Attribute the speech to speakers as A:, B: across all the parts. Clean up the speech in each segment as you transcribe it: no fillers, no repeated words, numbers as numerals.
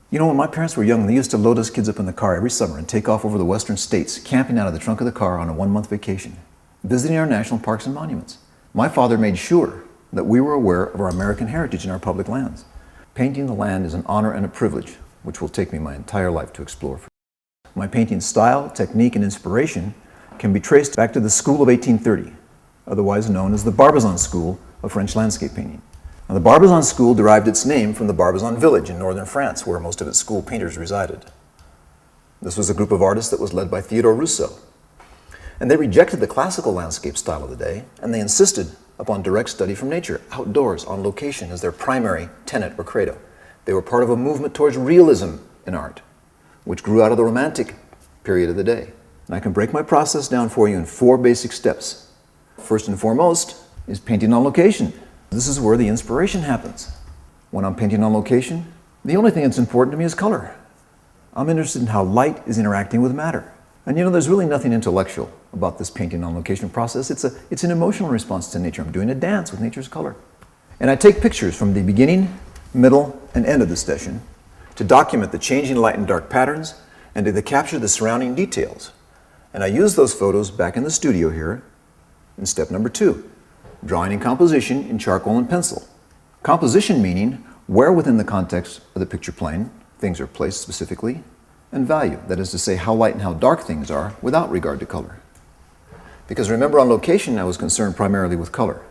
A: You know, when my parents were young, they used to load us kids up in the car every summer and take off over the western states, camping out of the trunk of the car on a 1-month vacation, visiting our national parks and monuments. My father made sure that we were aware of our American heritage in our public lands. Painting the land is an honor and a privilege, which will take me my entire life to explore. My painting style, technique, and inspiration can be traced back to the School of 1830, otherwise known as the Barbizon School of French landscape painting. Now, the Barbizon School derived its name from the Barbizon village in northern France, where most of its school painters resided. This was a group of artists that was led by Theodore Rousseau. And they rejected the classical landscape style of the day, and they insisted upon direct study from nature, outdoors, on location, as their primary tenet or credo. They were part of a movement towards realism in art, which grew out of the Romantic period of the day. And I can break my process down for you in 4 basic steps. First and foremost is painting on location. This is where the inspiration happens. When I'm painting on location, the only thing that's important to me is color. I'm interested in how light is interacting with matter. And you know, there's really nothing intellectual about this painting on location process. It's an emotional response to nature. I'm doing a dance with nature's color. And I take pictures from the beginning, middle, and end of the session to document the changing light and dark patterns and to capture the surrounding details. And I use those photos back in the studio here in step number 2. Drawing and composition in charcoal and pencil. Composition meaning where within the context of the picture plane things are placed specifically, and value, that is to say how light and how dark things are without regard to color. Because remember, on location I was concerned primarily with color.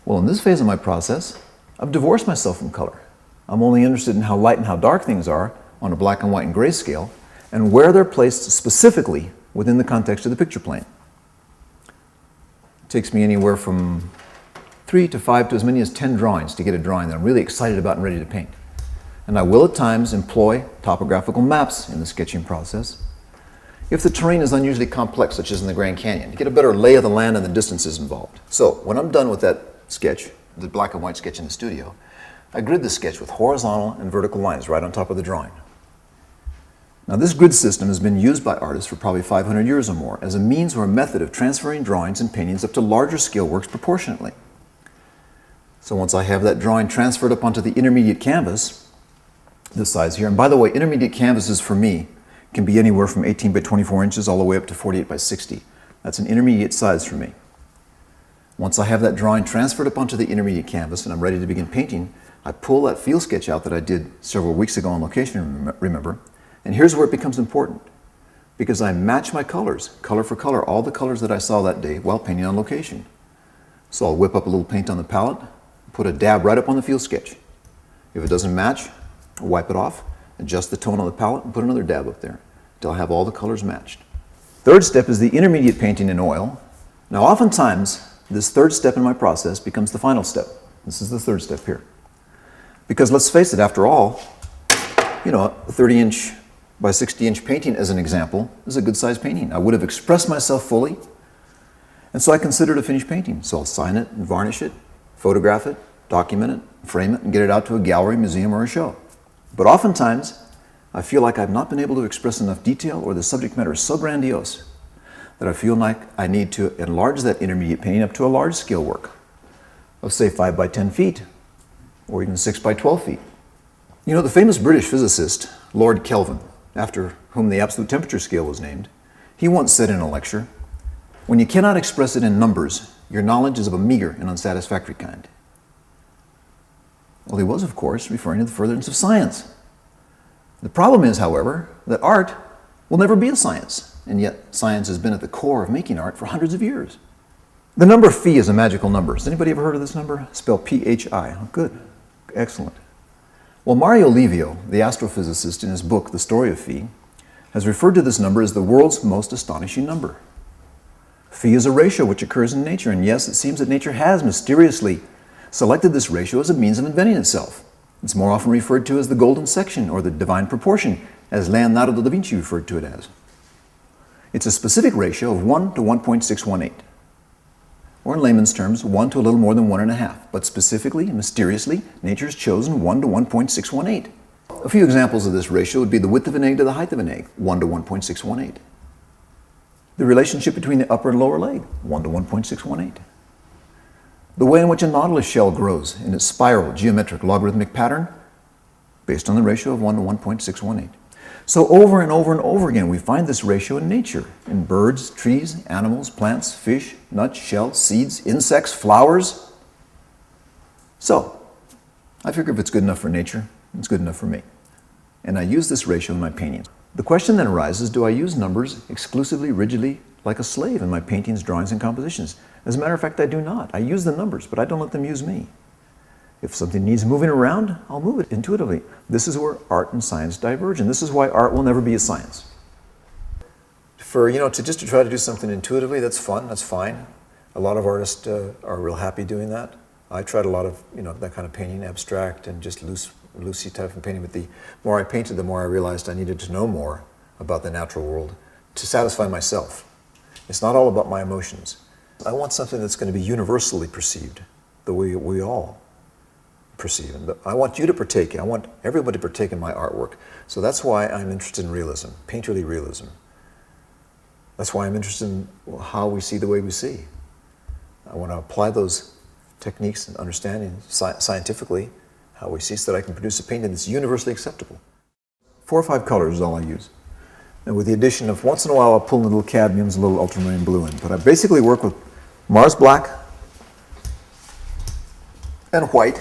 A: Well, in this phase of my process, I've divorced myself from color. I'm only interested in how light and how dark things are on a black and white and gray scale, and where they're placed specifically within the context of the picture plane. Takes me anywhere from 3 to 5 to as many as 10 drawings to get a drawing that I'm really excited about and ready to paint. And I will at times employ topographical maps in the sketching process if the terrain is unusually complex, such as in the Grand Canyon, to get a better lay of the land and the distances involved. So when I'm done with that sketch, the black and white sketch in the studio, I grid the sketch with horizontal and vertical lines right on top of the drawing. Now, this grid system has been used by artists for probably 500 years or more as a means or a method of transferring drawings and paintings up to larger scale works proportionately. So once I have that drawing transferred up onto the intermediate canvas, this size here, and by the way, intermediate canvases for me can be anywhere from 18 by 24 inches all the way up to 48 by 60. That's an intermediate size for me. Once I have that drawing transferred up onto the intermediate canvas and I'm ready to begin painting, I pull that field sketch out that I did several weeks ago on location, remember. And here's where it becomes important, because I match my colors, color for color, all the colors that I saw that day while painting on location. So I'll whip up a little paint on the palette, put a dab right up on the field sketch. If it doesn't match, I'll wipe it off, adjust the tone on the palette, and put another dab up there until I have all the colors matched. Third step is the intermediate painting in oil. Now, oftentimes, this third step in my process becomes the final step. This is the third step here. Because let's face it, after all, you know, a 30-inch by 60-inch painting, as an example, is a good-sized painting. I would have expressed myself fully, and so I consider it a finished painting. So I'll sign it and varnish it, photograph it, document it, frame it, and get it out to a gallery, museum, or a show. But oftentimes, I feel like I've not been able to express enough detail, or the subject matter is so grandiose that I feel like I need to enlarge that intermediate painting up to a large-scale work of, say, 5 by 10 feet, or even 6 by 12 feet. You know, the famous British physicist, Lord Kelvin, after whom the absolute temperature scale was named, he once said in a lecture, "When you cannot express it in numbers, your knowledge is of a meager and unsatisfactory kind." Well, he was, of course, referring to the furtherance of science. The problem is, however, that art will never be a science, and yet science has been at the core of making art for hundreds of years. The number phi is a magical number. Has anybody ever heard of this number? Spelled P-H-I. Oh, good. Excellent. Well, Mario Livio, the astrophysicist, in his book, The Story of Phi, has referred to this number as the world's most astonishing number. Phi is a ratio which occurs in nature, and yes, it seems that nature has mysteriously selected this ratio as a means of inventing itself. It's more often referred to as the golden section, or the divine proportion, as Leonardo da Vinci referred to it as. It's a specific ratio of 1 to 1.618. Or in layman's terms, 1 to a little more than 1.5. But specifically, mysteriously, nature's chosen 1 to 1.618. A few examples of this ratio would be the width of an egg to the height of an egg, 1 to 1.618. The relationship between the upper and lower leg, 1 to 1.618. The way in which a nautilus shell grows in its spiral, geometric, logarithmic pattern, based on the ratio of 1 to 1.618. So over and over and over again, we find this ratio in nature, in birds, trees, animals, plants, fish, nuts, shells, seeds, insects, flowers. So I figure if it's good enough for nature, it's good enough for me. And I use this ratio in my paintings. The question then arises, do I use numbers exclusively, rigidly, like a slave in my paintings, drawings, and compositions? As a matter of fact, I do not. I use the numbers, but I don't let them use me. If something needs moving around, I'll move it intuitively. This is where art and science diverge, and this is why art will never be a science. To try to do something intuitively, that's fun, that's fine. A lot of artists are real happy doing that. I tried a lot of, that kind of painting, abstract and just loosey type of painting, but the more I painted, the more I realized I needed to know more about the natural world to satisfy myself. It's not all about my emotions. I want something that's going to be universally perceived, the way we all perceive it. But I want you to partake. I want everybody to partake in my artwork. So that's why I'm interested in realism, painterly realism. That's why I'm interested in how we see the way we see. I want to apply those techniques and understanding scientifically how we see so that I can produce a painting that's universally acceptable. 4 or 5 colors is all I use. And with the addition of, once in a while, I'll pull in a little cadmiums, a little ultramarine blue in. But I basically work with Mars black and white.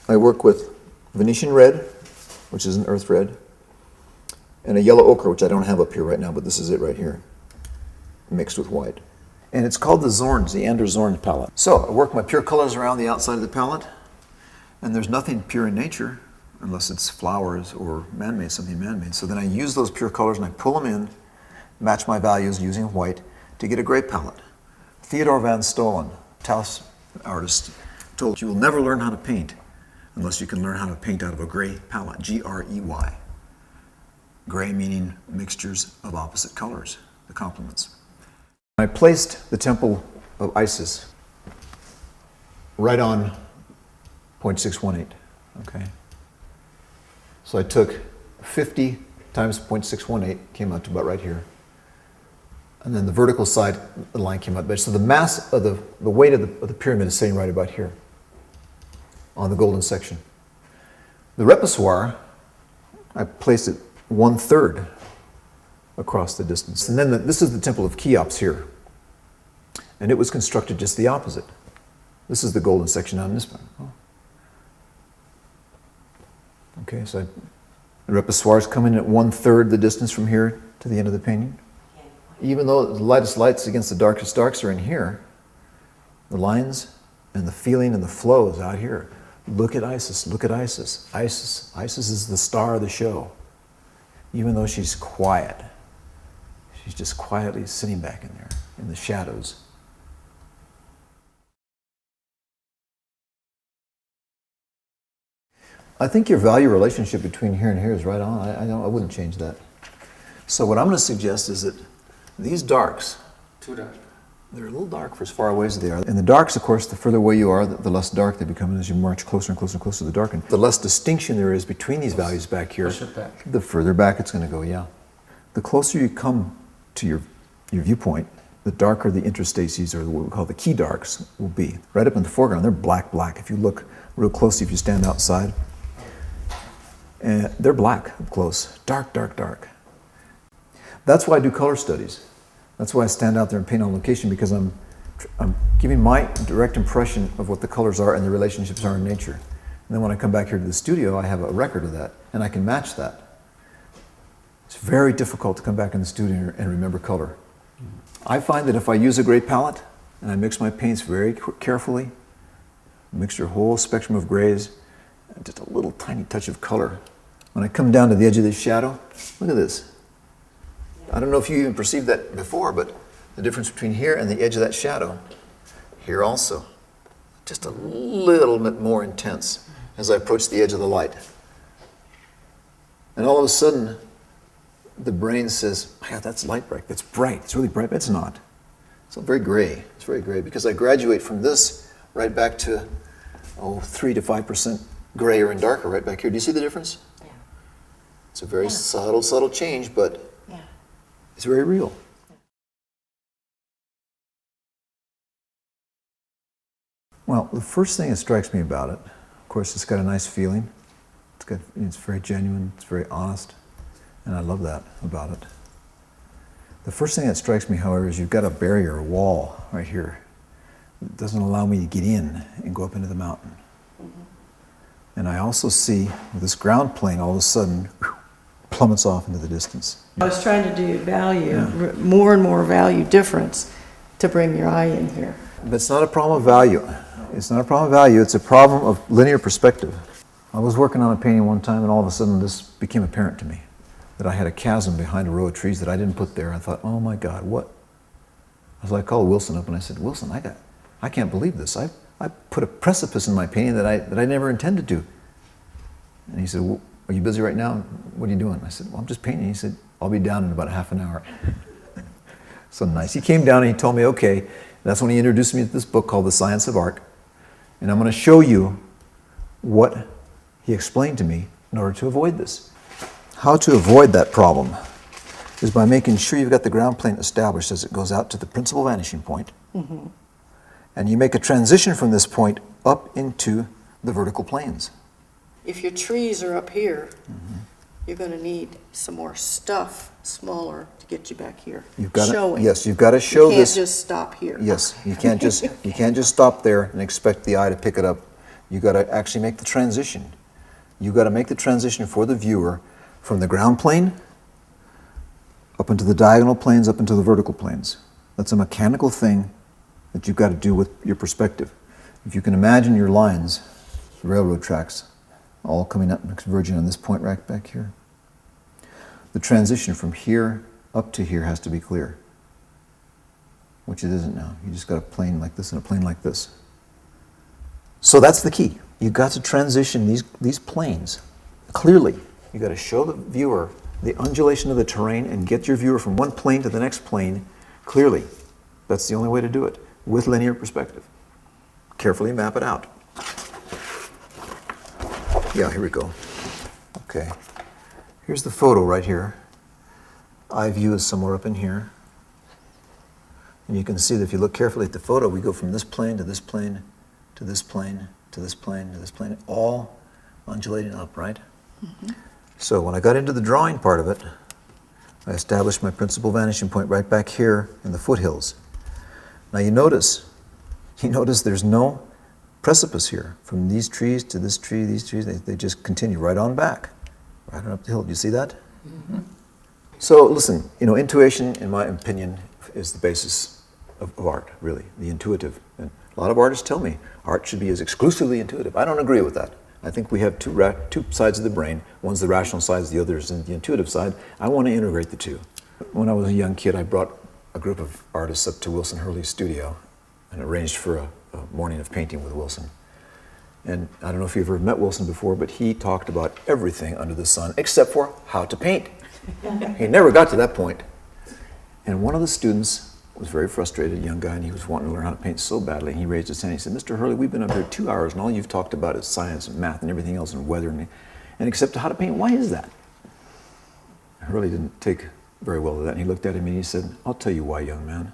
A: I work with Venetian red, which is an earth red, and a yellow ochre, which I don't have up here right now, but this is it right here, mixed with white. And it's called the Zorns, the Anders Zorn palette. So I work my pure colors around the outside of the palette, and there's nothing pure in nature unless it's flowers or man-made, something man-made. So then I use those pure colors and I pull them in, match my values using white to get a gray palette. Theodore Van Stollen, Taos artist, told you will never learn how to paint unless you can learn how to paint out of a gray palette, G-R-E-Y. Gray meaning mixtures of opposite colors, the complements. I placed the temple of Isis right on 0.618, okay? So I took 50 times 0.618, came out to about right here. And then the vertical side, the line came out. So the mass of the weight of the pyramid is sitting right about here on the golden section. The repoussoir, I placed it 1/3 across the distance. And then this is the temple of Cheops here. And it was constructed just the opposite. This is the golden section on this one. Oh. Okay, so the repoussoirs come in at 1/3 the distance from here to the end of the painting. Even though the lightest lights against the darkest darks are in here, the lines and the feeling and the flow is out here. Look at Isis, look at Isis. Isis is the star of the show. Even though she's quiet, she's just quietly sitting back in there in the shadows. I think your value relationship between here and here is right on. I wouldn't change that. So what I'm going to suggest is that these darks,
B: too dark.
A: They're a little dark for as far away as they are. And the darks, of course, the further away you are, the less dark they become as you march closer and closer and closer to the dark. And the less distinction there is between these values back here, the further back it's going to go, yeah. The closer you come to your viewpoint, the darker the interstices, or what we call the key darks, will be. Right up in the foreground, they're black. If you look real closely, if you stand outside, and they're black up close. Dark. That's why I do color studies. That's why I stand out there and paint on location, because I'm giving my direct impression of what the colors are and the relationships are in nature. And then when I come back here to the studio, I have a record of that, and I can match that. It's very difficult to come back in the studio and remember color. I find that if I use a gray palette and I mix my paints very carefully, mix your whole spectrum of grays, and just a little tiny touch of color. When I come down to the edge of this shadow, look at this. I don't know if you even perceived that before, but the difference between here and the edge of that shadow, here also, just a little bit more intense as I approach the edge of the light. And all of a sudden, the brain says, yeah, that's light bright, that's bright, it's really bright, but it's not. It's very gray, because I graduate from this right back to, 3 to 5% grayer and darker right back here. Do you see the difference?
C: Yeah.
A: It's a very subtle change, but it's very real. Well, the first thing that strikes me about it, of course, it's got a nice feeling. It's very genuine, it's very honest, and I love that about it. The first thing that strikes me, however, is you've got a barrier, a wall right here. It doesn't allow me to get in and go up into the mountain. And I also see this ground plane all of a sudden plummets off into the distance.
B: I was trying to do value, more and more value difference to bring your eye in here.
A: But it's not a problem of value. It's not a problem of value, it's a problem of linear perspective. I was working on a painting one time and all of a sudden this became apparent to me. That I had a chasm behind a row of trees that I didn't put there. I thought, oh my God, what? So I called Wilson up and I said, Wilson, I can't believe this. I put a precipice in my painting that I never intended to. And he said, well, are you busy right now? What are you doing? I said, well, I'm just painting. He said, I'll be down in about half an hour. So nice. He came down and he told me, okay. That's when he introduced me to this book called The Science of Art. And I'm going to show you what he explained to me in order to avoid this. How to avoid that problem is by making sure you've got the ground plane established as it goes out to the principal vanishing point. Mm-hmm. And you make a transition from this point up into the vertical planes.
B: If your trees are up here, you're going to need some more stuff, smaller, to get you back here.
A: You've got
B: showing.
A: Yes, you've got to show this.
B: You can't just stop here.
A: Yes, you can't just stop there and expect the eye to pick it up. You've got to actually make the transition. You've got to make the transition for the viewer from the ground plane up into the diagonal planes, up into the vertical planes. That's a mechanical thing that you've got to do with your perspective. If you can imagine your lines, the railroad tracks, all coming up and converging on this point right back here, the transition from here up to here has to be clear, which it isn't now. You just got a plane like this and a plane like this. So that's the key. You've got to transition these planes clearly. You've got to show the viewer the undulation of the terrain and get your viewer from one plane to the next plane clearly. That's the only way to do it, with linear perspective. Carefully map it out. Yeah, here we go. Okay. Here's the photo right here. Eye view is somewhere up in here. And you can see that if you look carefully at the photo, we go from this plane to this plane to this plane to this plane to this plane, all undulating up, right? Mm-hmm. So when I got into the drawing part of it, I established my principal vanishing point right back here in the foothills. Now you notice there's no precipice here. From these trees to this tree, these trees, they just continue right on back, right on up the hill. Do you see that? Mm-hmm. So listen, intuition, in my opinion, is the basis of art, really, the intuitive. And a lot of artists tell me art should be as exclusively intuitive. I don't agree with that. I think we have two sides of the brain. One's the rational side, the other is the intuitive side. I want to integrate the two. When I was a young kid, I brought a group of artists up to Wilson Hurley's studio and arranged for a morning of painting with Wilson. And I don't know if you've ever met Wilson before, but he talked about everything under the sun except for how to paint. He never got to that point. And one of the students was very frustrated, a young guy, and he was wanting to learn how to paint so badly. And he raised his hand. He said, Mr. Hurley, we've been up here 2 hours, and all you've talked about is science and math and everything else and weather and except how to paint. Why is that? Hurley didn't take very well to that. And he looked at him and he said, I'll tell you why, young man.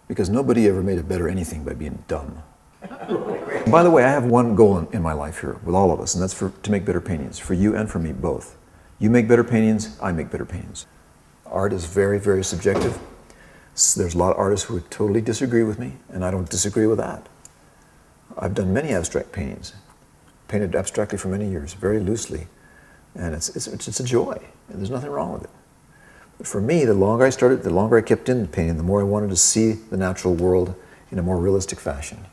A: Because nobody ever made a better anything by being dumb. By the way, I have one goal in my life here with all of us, and that's to make better paintings, for you and for me both. You make better paintings, I make better paintings. Art is very, very subjective. There's a lot of artists who would totally disagree with me, and I don't disagree with that. I've done many abstract paintings, painted abstractly for many years, very loosely, and it's a joy, and there's nothing wrong with it. But for me, the longer I started, the longer I kept in painting, the more I wanted to see the natural world in a more realistic fashion.